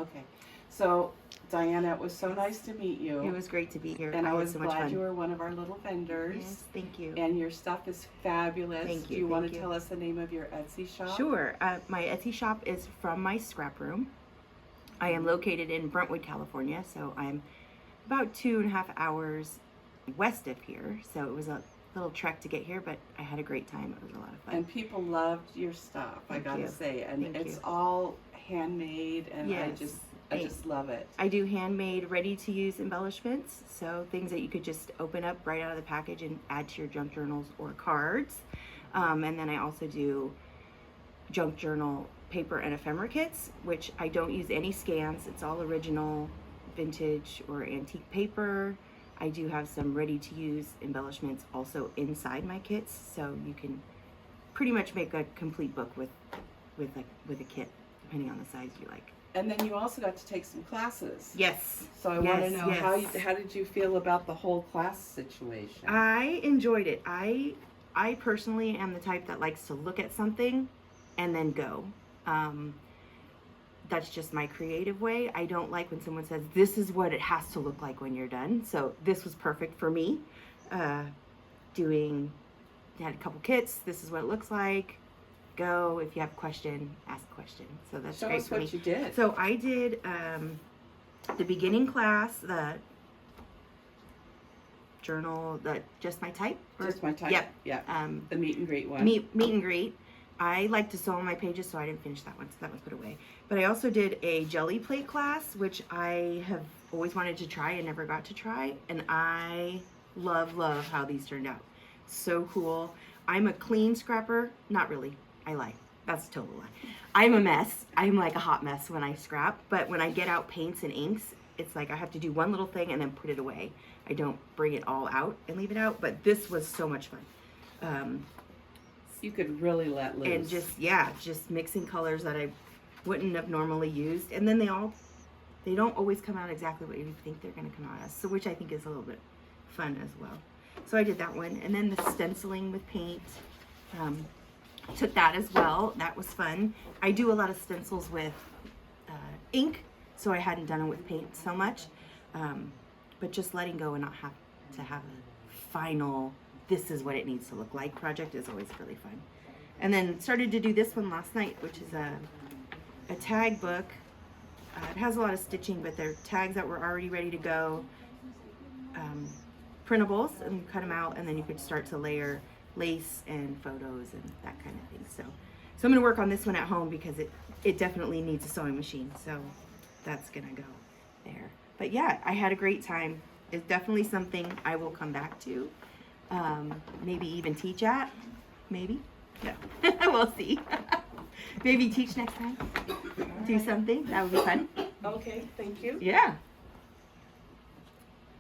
Okay. So, Diana, it was so nice to meet you. It was great to be here. And I had was so much glad fun. you were one of our little vendors. Yes, thank you. And your stuff is fabulous. Thank you. Do you want thank to you. tell us the name of your Etsy shop? Sure. My Etsy shop is From My Scrap Room. I am located in Brentwood, California, so I'm about 2.5 hours west of here. So it was a little trek to get here, but I had a great time. It was a lot of fun. And people loved your stuff, I Thank gotta you. say. And Thank it's you. all handmade, and Yes. I just love it. I do handmade, ready-to-use embellishments, so things that you could just open up right out of the package and add to your junk journals or cards. And then I also do junk journal paper and ephemera kits, which I don't use any scans. It's all original, vintage, or antique paper. I do have some ready-to-use embellishments also inside my kits, so you can pretty much make a complete book with a kit, depending on the size you like. And then you also got to take some classes. Yes. So I want to know yes. how did you feel about the whole class situation? I enjoyed it. I personally am the type that likes to look at something and then go. That's just my creative way. I don't like when someone says, this is what it has to look like when you're done. So this was perfect for me. Had a couple kits. This is what it looks like. Go. If you have a question, ask a question. So that's Show great us for me. what you did. So I did the beginning class, the journal, just my type. Just my type. Yep. Yeah. The meet and greet one. Meet and greet. I like to sew on my pages, so I didn't finish that one, so that one's put away. But I also did a jelly plate class, which I have always wanted to try and never got to try. And I love how these turned out. So cool. I'm a clean scrapper. Not really. I lie. That's a total lie. I'm a mess. I'm like a hot mess when I scrap. But when I get out paints and inks, it's like I have to do one little thing and then put it away. I don't bring it all out and leave it out. But this was so much fun. You could really let loose. And just mixing colors that I wouldn't have normally used. And then they don't always come out exactly what you think they're going to come out as. So which I think is a little bit fun as well. So I did that one. And then the stenciling with paint. Took that as well. That was fun. I do a lot of stencils with ink, so I hadn't done it with paint so much. But just letting go and not have to have a final, this is what it needs to look like project is always really fun. And then started to do this one last night, which is a tag book. It has a lot of stitching, but they're tags that were already ready to go. Printables, and you cut them out, and then you could start to layer lace and photos and that kind of thing. So I'm going to work on this one at home because it definitely needs a sewing machine. So that's going to go there. But yeah, I had a great time. It's definitely something I will come back to. Maybe even teach at. Maybe. No. We'll see. Maybe teach next time. Do something. That would be fun. Okay, thank you. Yeah.